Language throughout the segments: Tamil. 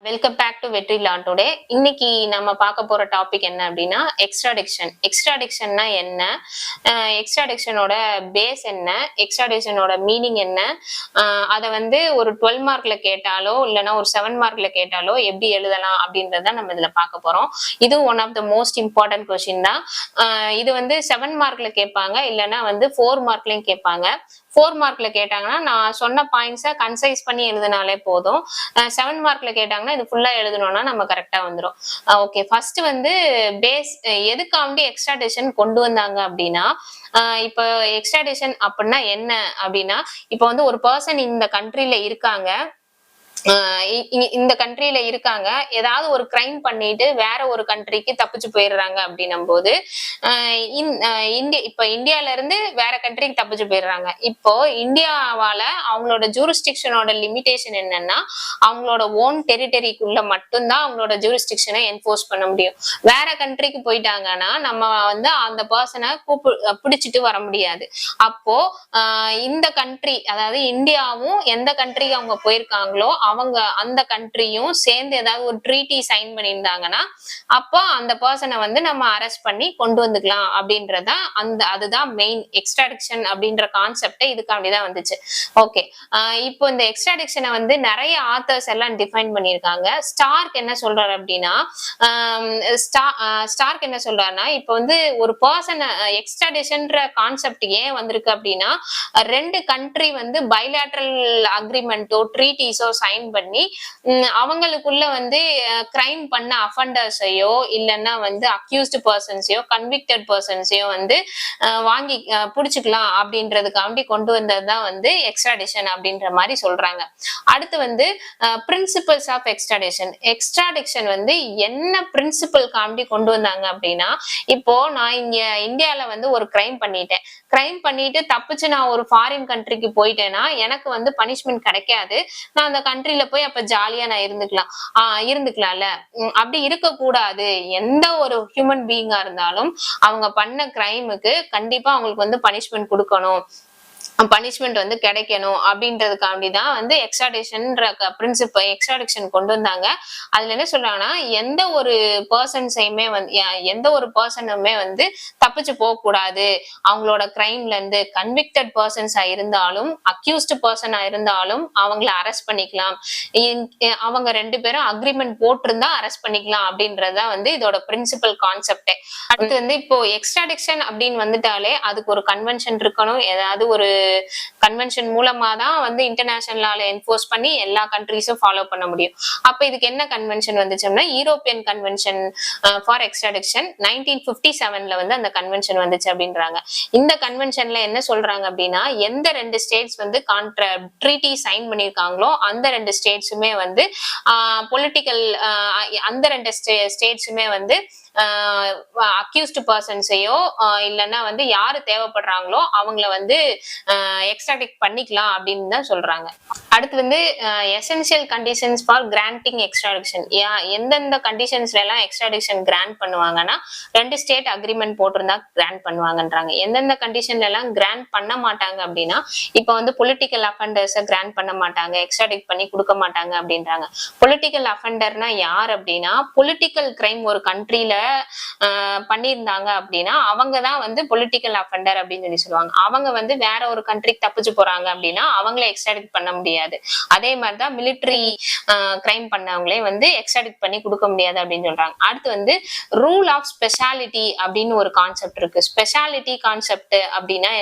வெல்கம் பேக் டு வெற்றி லா டுடே. இன்னைக்கு நம்ம பார்க்க போற டாபிக் என்ன அப்படின்னா எக்ஸ்ட்ராடிக்ஷன். எக்ஸ்ட்ராடிக்ஷன்னா என்ன, எக்ஸ்ட்ராடிக்ஷனோட பேஸ் என்ன, எக்ஸ்ட்ராடிக்ஷனோட மீனிங் என்ன, அதை வந்து ஒரு 12 மார்க்ல கேட்டாலோ இல்லைன்னா ஒரு 7 மார்க்ல கேட்டாலோ எப்படி எழுதலாம் அப்படின்றத நம்ம இதுல பார்க்க போறோம். இது one of the most important question தான். இது வந்து 7 மார்க்ல கேட்பாங்க, இல்லைன்னா வந்து 4 மார்க்லயும் கேட்பாங்க. 4 மார்க்ல கேட்டாங்கன்னா நான் சொன்ன பாயிண்ட்ஸை கன்சைஸ் பண்ணி எழுதினாலே போதும். 7 மார்க்ல கேட்டாங்கன்னா இது ஃபுல்லா எழுதணும்னா நம்ம கரெக்டா வந்துடும். ஓகே, ஃபர்ஸ்ட் வந்து பேஸ் எதுக்காண்டி எக்ஸ்ட்ராடிஷன் கொண்டு வந்தாங்க அப்படின்னா, இப்போ எக்ஸ்ட்ராடிஷன் அப்படின்னா என்ன அப்படின்னா, இப்போ வந்து ஒரு பர்சன் இந்த கண்ட்ரில இருக்காங்க, இந்த கண்ட்ரில இருக்காங்க, ஏதாவது ஒரு கிரைம் பண்ணிட்டு வேற ஒரு கண்ட்ரிக்கு தப்பிச்சு போயிடுறாங்க அப்படின்னும் போது இப்ப இந்தியால இருந்து வேற கண்ட்ரிக்கு தப்பிச்சு போயிடுறாங்க. இப்போ இந்தியாவால அவங்களோட ஜூரிஸ்டிக்ஷனோட லிமிடேஷன் என்னன்னா, அவங்களோட ஓன் டெரிட்டரிக்குள்ள மட்டும்தான் அவங்களோட ஜூரிஸ்டிக்ஷனை என்போர்ஸ் பண்ண முடியும். வேற கண்ட்ரிக்கு போயிட்டாங்கன்னா நம்ம வந்து அந்த பர்சனை பிடிச்சிட்டு வர முடியாது. அப்போ இந்த கண்ட்ரி, அதாவது இந்தியாவும் எந்த கண்ட்ரிக்கு அவங்க போயிருக்காங்களோ அவங்க அந்த கண்ட்ரியும் சேர்ந்து ஏதாவது ஒரு ட்ரீட்டி சைன் பண்ணியிருந்தாங்கன்னா அப்போ அந்த பர்சனை வந்து நம்ம அரெஸ்ட் பண்ணி கொண்டு வந்துக்கலாம் அப்படின்றத அதுதான் மெயின் எக்ஸ்ட்ராடிக்ஷன் அப்படின்ற கான்செப்டே இதுக்காண்டிதான் வந்துச்சு. ஓகே, இப்போ இந்த எக்ஸ்ட்ராடிக்ஷனை வந்து நிறைய ஆத்தர்ஸ் எல்லாம் டிஃபைன் பண்ணியிருக்காங்க. ஸ்டார்க் என்ன சொல்றாரு அப்படின்னா, ஸ்டார்க் என்ன சொல்றாருன்னா, இப்போ வந்து ஒரு பர்சனை எக்ஸ்ட்ராடிஷன்ற கான்செப்ட் ஏன் வந்திருக்கு அப்படின்னா, ரெண்டு கண்ட்ரி வந்து பைலேட்ரல் அக்ரிமெண்டோ ட்ரீட்டிஸோ சைன் பண்ணி அவங்களுக்குள்ள வந்து கிரைம் பண்ண அஃபண்டர்ஸையோ இல்லைன்னா வந்து அக்யூஸ்டு பர்சன்ஸையோ கன்விக்டட் பர்சன்ஸையோ வந்து வாங்கி பிடிச்சிக்கலாம் அப்படின்றதுக்காண்டி கொண்டு வந்ததுதான் வந்து எக்ஸ்ட்ராடிஷன் அப்படின்ற மாதிரி சொல்றாங்க. அடுத்து வந்து பிரின்சிபல்ஸ் ஆஃப் எக்ஸ்ட்ராடிஷன். எக்ஸ்ட்ராடிக்ஷன் வந்து என்ன பிரின்சிபல் காண்டி கொண்டு வந்தாங்க அப்படின்னா, இப்போ நான் இங்க இந்தியால வந்து ஒரு கிரைம் பண்ணிட்டேன், கிரைம் பண்ணிட்டு தப்பிச்சு நான் ஒரு ஃபாரின் கண்ட்ரிக்கு போயிட்டேன்னா எனக்கு வந்து பனிஷ்மெண்ட் கிடைக்காது. நான் அந்த கண்ட்ரில போய் அப்ப ஜாலியா நான் இருந்துக்கலாம்ல. அப்படி இருக்க கூடாது. எந்த ஒரு ஹியூமன் பீயிங்கா இருந்தாலும் அவங்க பண்ண கிரைமுக்கு கண்டிப்பா அவங்களுக்கு வந்து பனிஷ்மெண்ட் கொடுக்கணும், பனிஷ்மெண்ட் வந்து கிடைக்கணும் அப்படின்றதுக்காண்டிதான் வந்து எக்ஸ்ட்ராடிக்ஷன் கொண்டு வந்தாங்க. அதுல என்ன சொல்றாங்கன்னா, எந்த ஒரு பர்சனுமே வந்து தப்பிச்சு போக கூடாது. அவங்களோட கிரைம்ல இருந்து கன்விக்டட் பர்சன்ஸா இருந்தாலும் அக்யூஸ்டு பர்சனா இருந்தாலும் அவங்கள அரெஸ்ட் பண்ணிக்கலாம். அவங்க ரெண்டு பேரும் அக்ரிமெண்ட் போட்டிருந்தா அரெஸ்ட் பண்ணிக்கலாம் அப்படின்றதுதான் வந்து இதோட பிரின்சிபல் கான்செப்டே. அடுத்து வந்து இப்போ எக்ஸ்ட்ராடிக்ஷன் அப்படின்னு வந்துட்டாலே அதுக்கு ஒரு கன்வென்ஷன் இருக்கணும். ஏதாவது ஒரு கன்வென்ஷன் மூலமா தான் வந்து இன்டர்நேஷனல் லால என்போர்ஸ் பண்ணி எல்லா கண்ட்ரீஸும் ஃபாலோ பண்ண முடியும். அப்ப இதுக்கு என்ன கன்வென்ஷன் வந்துச்சுன்னா, யூரோப்பியன் கன்வென்ஷன் ஃபார் எக்ஸ்ட்ராடிக்ஷன் 1957ல வந்து அந்த கன்வென்ஷன் வந்துச்சு அப்படின்றாங்க. இந்த கன்வென்ஷன்ல என்ன சொல்றாங்க அப்படின்னா, எந்த ரெண்டு ஸ்டேட்ஸ் வந்து ட்ரீட்டி சைன் பண்ணிருக்காங்களோ அந்த ரெண்டு ஸ்டேட்ஸுமே வந்து பொலிட்டிக்கல் அந்த ரெண்டு ஸ்டேட்ஸுமே வந்து அக்யூஸ்டு பர்சன்ஸையோ இல்லைன்னா வந்து யாரு தேவைப்படுறாங்களோ அவங்கள வந்து எக்ஸ்ட்ராடிக்ட் பண்ணிக்கலாம் அப்படின்னு தான் சொல்றாங்க. அடுத்து வந்து எசென்சியல் கண்டிஷன்ஸ் ஃபார் கிராண்டிங் எக்ஸ்ட்ராடிக்ஷன். எந்தெந்த கண்டிஷன்ஸ்ல எல்லாம் எக்ஸ்ட்ராடிக்ஷன் கிராண்ட் பண்ணுவாங்கன்னா, ரெண்டு ஸ்டேட் அக்ரிமெண்ட் போட்டிருந்தா கிராண்ட் பண்ணுவாங்கன்றாங்க. எந்தெந்த கண்டிஷன்ல எல்லாம் கிராண்ட் பண்ண மாட்டாங்க அப்படின்னா, இப்ப வந்து பொலிட்டிக்கல் அஃபெண்டர்ஸை கிராண்ட் பண்ண மாட்டாங்க, எக்ஸ்ட்ராடிக்ட் பண்ணி கொடுக்க மாட்டாங்க அப்படின்றாங்க. பொலிட்டிக்கல் அஃபெண்டர்னா யார் அப்படின்னா, பொலிட்டிக்கல் கிரைம் ஒரு கண்ட்ரில பண்ணியிருந்தாங்க அப்படின்னா அவங்கதான் வந்து பொலிட்டிக்கல் அஃபெண்டர் அப்படின்னு சொல்லி சொல்லுவாங்க. அவங்க வந்து வேற ஒரு கண்ட்ரிக்கு தப்பிச்சு போறாங்க அப்படின்னா அவங்கள எக்ஸ்ட்ராடிக்ட் பண்ண முடியாது. அதே மாதிரிதான் மிலிட்டரி கிரைம் பண்ணவங்களே வந்து எக்ஸ்ட்ராடிக்ட் பண்ணி கொடுக்க முடியாது அப்படின்னு சொல்றாங்க. அடுத்து வந்து ரூல் ஆஃப் ஸ்பெஷாலிட்டி அப்படின்னு ஒரு கான்செப்ட் இருக்கு. ஸ்பெஷாலிட்டி கான்செப்ட் அப்படின்னா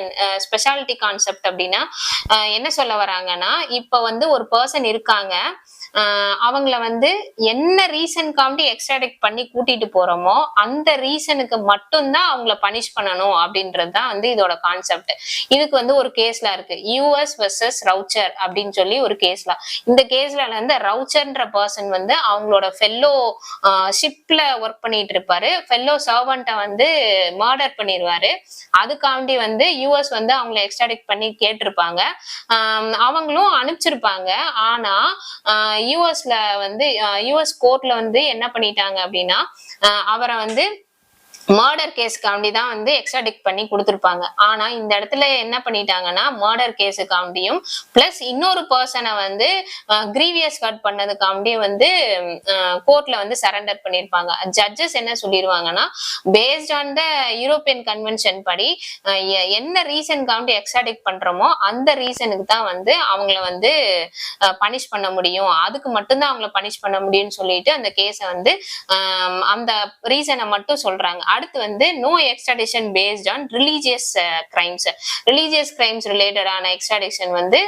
என்ன சொல்ல வராங்கன்னா, இப்ப வந்து ஒரு பர்சன் இருக்காங்க, அவங்கள வந்து என்ன ரீசன்காண்டி எக்ஸ்ட்ராடிக்ட் பண்ணி கூட்டிட்டு போறோமோ அந்த ரீசனுக்கு மட்டும்தான் அவங்கள பனிஷ் பண்ணணும் அப்படின்றதுதான் வந்து இதோட கான்செப்ட். இதுக்கு வந்து ஒரு கேஸ்ல இருக்கு, யூஎஸ் வெர்சஸ் ரவுச்சர் அப்படின்னு சொல்லி ஒரு கேஸ்ல. இந்த கேஸ்ல வந்து ரவுச்சர்ன்ற பர்சன் வந்து அவங்களோட ஃபெல்லோ ஷிப்ல ஒர்க் பண்ணிட்டு இருப்பாரு, ஃபெல்லோ சர்வெண்ட்டை வந்து மர்டர் பண்ணிடுவாரு. அதுக்காண்டி வந்து யூஎஸ் வந்து அவங்கள எக்ஸ்ட்ராடிக்ட் பண்ணி கேட்டிருப்பாங்க, அவங்களும் அனுப்பிச்சிருப்பாங்க. ஆனா யூஎஸ் கோர்ட்ல வந்து என்ன பண்ணிட்டாங்க அப்படின்னா, அவரை வந்து மர்டர் கேஸ்க்காண்டி தான் வந்து எக்ஸ்ட்ராடிக்ட் பண்ணி கொடுத்துருப்பாங்க. ஆனா இந்த இடத்துல என்ன பண்ணிட்டாங்கன்னா மர்டர் கேஸுக்காண்டியும் பிளஸ் இன்னொரு பர்சனை வந்து கிரீவியஸ் ஹர்ட் பண்ணதுக்காண்டியும் வந்து கோர்ட்ல வந்து சரண்டர் பண்ணிருப்பாங்க. ஜட்ஜஸ் என்ன சொல்லிடுவாங்கன்னா based on the European convention படி என்ன ரீசன்காண்டி எக்ஸ்ட்ராடிக்ட் பண்றோமோ அந்த ரீசனுக்கு தான் வந்து அவங்கள வந்து பனிஷ் பண்ண முடியும், அதுக்கு மட்டும்தான் அவங்கள பனிஷ் பண்ண முடியும்னு சொல்லிட்டு அந்த கேஸை வந்து அந்த ரீசனை மட்டும் சொல்றாங்க. அடுத்து வந்து no extradition based on religious crimes, religious crimes ரிலேட்டடான எக்ஸ்ட்ராடிஷன் வந்து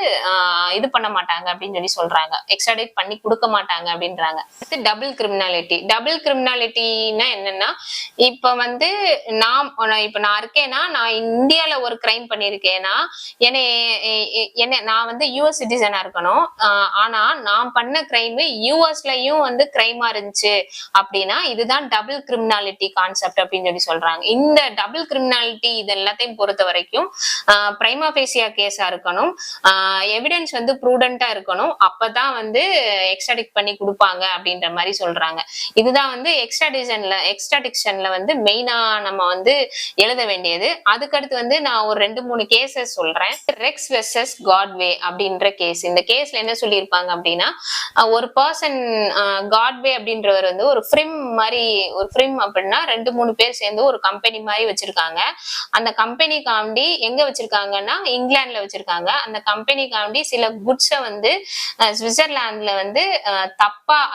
இது பண்ண மாட்டாங்க அப்படின்னு சொல்லி சொல்றாங்க, எக்ஸ்ட்ராடிட் பண்ணி கொடுக்க மாட்டாங்க அப்படின்றாங்க. அடுத்து டபுள் கிரிமினாலிட்டி. டபுள் கிரிமினாலிட்டினா என்னன்னா இப்ப வந்து நான் இருக்கேன்னா நான் இந்தியால ஒரு கிரைம் பண்ணிருக்கேன்னா என்ன நான் வந்து யூஎஸ் சிட்டிசனா இருக்கணும், ஆனா நான் பண்ண கிரைம் யூஎஸ்லயும் வந்து கிரைமா இருந்துச்சு அப்படின்னா இதுதான் டபுள் கிரிமினாலிட்டி கான்செப்ட் அப்படின்னு சொல்லி சொல்றாங்க. இந்த டபுள் கிரிமினாலிட்டி இது எல்லாத்தையும் பொறுத்த வரைக்கும் பிரைமா ஃபேசியா கேஸா இருக்கணும், எவிடன்ஸ் வந்து ப்ரூடென்ட்டா இருக்கணும், அப்பதான் வந்து எக்ஸ்ட்ராடிக்ட் பண்ணி கொடுப்பாங்க அப்படின்ற மாதிரி சொல்றாங்க. இதுதான் வந்து எக்ஸ்ட்ராடிக்ஷன்ல வந்து மெயினா நம்ம வந்து எழுத வேண்டியது. அதுக்கடுத்து வந்து நான் ஒரு 2-3 கேசஸ் சொல்றேன். ரெக்ஸ் வெர்சஸ் காட்வே அப்படின்ற கேஸ். இந்த கேஸ்ல என்ன சொல்லியிருப்பாங்க அப்படின்னா ஒரு பர்சன் காட்வே அப்படின்றவர் வந்து ஒரு ஃப்ரிம் அப்படின்னா 2-3 பேர் சேர்ந்து ஒரு கம்பெனி மாதிரி வச்சிருக்காங்க. அந்த கம்பெனிக்காண்டி எங்க வச்சிருக்காங்கன்னா இங்கிலாந்துல வச்சிருக்காங்க. அந்த கம்பெனிக்காண்டி சில குட்ஸை வந்து சுவிட்சர்லாந்துல வந்து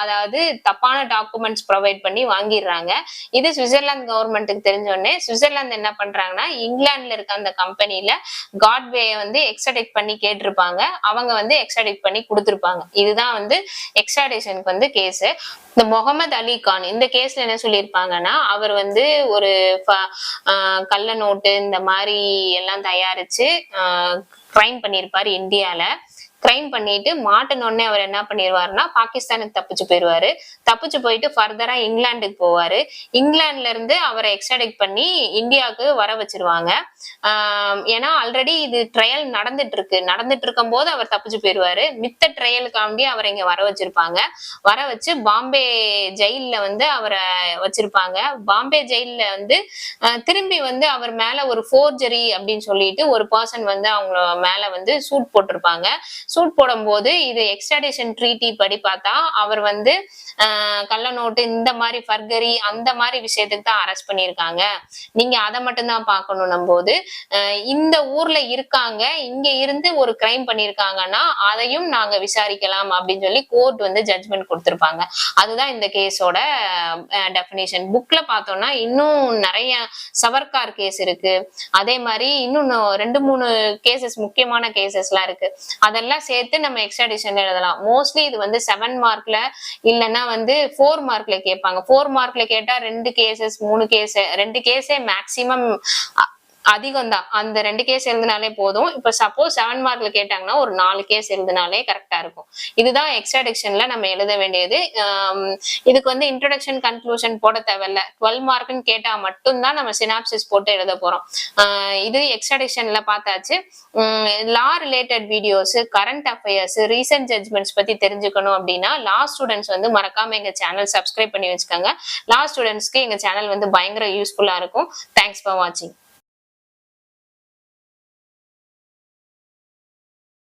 அதாவது தப்பான டாக்குமெண்ட்ஸ் ப்ரொவைட் பண்ணி வாங்கிடுறாங்க. இது சுவிட்சர்லாந்து கவர்மெண்ட்டுக்கு தெரிஞ்சோடனே சுவிட்சர்லாந்து என்ன பண்றாங்கன்னா இங்கிலாந்துல இருக்க அந்த கம்பெனில காட்வே வந்து எக்ஸ்ட்ராடிக்ட் பண்ணி கேட்டிருப்பாங்க, அவங்க வந்து எக்ஸ்ட்ராடிக்ட் பண்ணி கொடுத்திருப்பாங்க. இதுதான் வந்து எக்ஸ்ட்ராடிஷனுக்கு வந்து கேஸ். இந்த முகமது அலி கான் இந்த கேஸ்ல என்ன சொல்லியிருப்பாங்கன்னா அவர் வந்து ஒரு கள்ள நோட்டு இந்த மாதிரி எல்லாம் தயாரிச்சு கிரைம் பண்ணியிருப்பாரு இந்தியால. கிரைம் பண்ணிட்டு மாட்டனோடனே அவர் என்ன பண்ணிடுவாருன்னா பாகிஸ்தானுக்கு தப்பிச்சு போயிடுவாரு. தப்பிச்சு போயிட்டு ஃபர்தரா இங்கிலாந்துக்கு போவாரு. இங்கிலாந்துல இருந்து அவரை எக்ஸ்ட்ராடிக்ட் பண்ணி இந்தியாவுக்கு வர வச்சிருவாங்க. ஏன்னா ஆல்ரெடி இது ட்ரையல் நடந்துட்டு இருக்கும் போது அவர் தப்பிச்சு போயிடுவாரு. மித்த ட்ரையலுக்காண்டி அவரை இங்க வர வச்சிருப்பாங்க. வர வச்சு பாம்பே ஜெயில வந்து அவரை வச்சிருப்பாங்க. பாம்பே ஜெயில வந்து திரும்பி வந்து அவர் மேல ஒரு ஃபோர்ஜரி அப்படின்னு சொல்லிட்டு ஒரு பர்சன் வந்து அவங்க மேல வந்து சூட் போட்டிருப்பாங்க. சூட் போடும் போது இது எக்ஸ்ட்ராடிஷன் ட்ரீட்டி படி பார்த்தா அவர் வந்து கள்ள நோட்டு இந்த மாதிரி ஃபர்கரி அந்த மாதிரி விஷயத்துக்கு தான் அரெஸ்ட் பண்ணியிருக்காங்க. நீங்க அதை மட்டும் தான் பார்க்கணும் போது இந்த ஊர்ல இருக்காங்க, இங்க இருந்து ஒரு கிரைம் பண்ணிருக்காங்கன்னா அதையும் நாங்க விசாரிக்கலாம் அப்படின்னு சொல்லி கோர்ட் வந்து ஜட்ஜ்மெண்ட் கொடுத்திருப்பாங்க. அதுதான் இந்த கேஸோட டெஃபினிஷன். புக்ல பார்த்தோம்னா இன்னும் நிறைய சவர்கார் கேஸ் இருக்கு, அதே மாதிரி இன்னும் 2-3 கேசஸ் முக்கியமான கேசஸ் எல்லாம் இருக்கு. அதெல்லாம் சேர்த்து நம்ம எக்ஸ்ட்ராடிஷன் எழுதலாம். மோஸ்ட்லி இது வந்து 7 மார்க்ல இல்லைன்னா வந்து 4 மார்க்ல கேட்பாங்க. 4 மார்க்ல கேட்டா 2 கேசஸ் 3 கேஸ் 2 கேஸே மேக்சிமம் அதிகம் தான். அந்த 2 கேஸ் எழுதினாலே போதும். இப்ப சப்போஸ் 7 மார்க்ல கேட்டாங்கன்னா ஒரு 4 கேஸ் எழுதினாலே கரெக்டா இருக்கும். இதுதான் எக்ஸ்ட்ராடிக்ஷன்ல நம்ம எழுத வேண்டியது. இதுக்கு வந்து இன்ட்ரோடக்ஷன் கன்க்ளூஷன் போட தேவையில்ல. 12 மார்க்னு கேட்டா மட்டும்தான் நம்ம சினாப்சிஸ் போட்டு எழுத போறோம். இது எக்ஸ்ட்ராடிக்ஷன்ல பார்த்தாச்சு. Law related videos, current affairs, recent judgements பத்தி தெரிஞ்சுக்கணும் அப்படின்னா லா ஸ்டூடெண்ட்ஸ் வந்து மறக்காம எங்க சேனல் சப்ஸ்கிரைப் பண்ணி வச்சுக்கோங்க. லா ஸ்டூடெண்ட்ஸ்க்கு எங்க சேனல் வந்து பயங்கர யூஸ்ஃபுல்லா இருக்கும். தேங்க்ஸ் ஃபார் வாட்சிங்.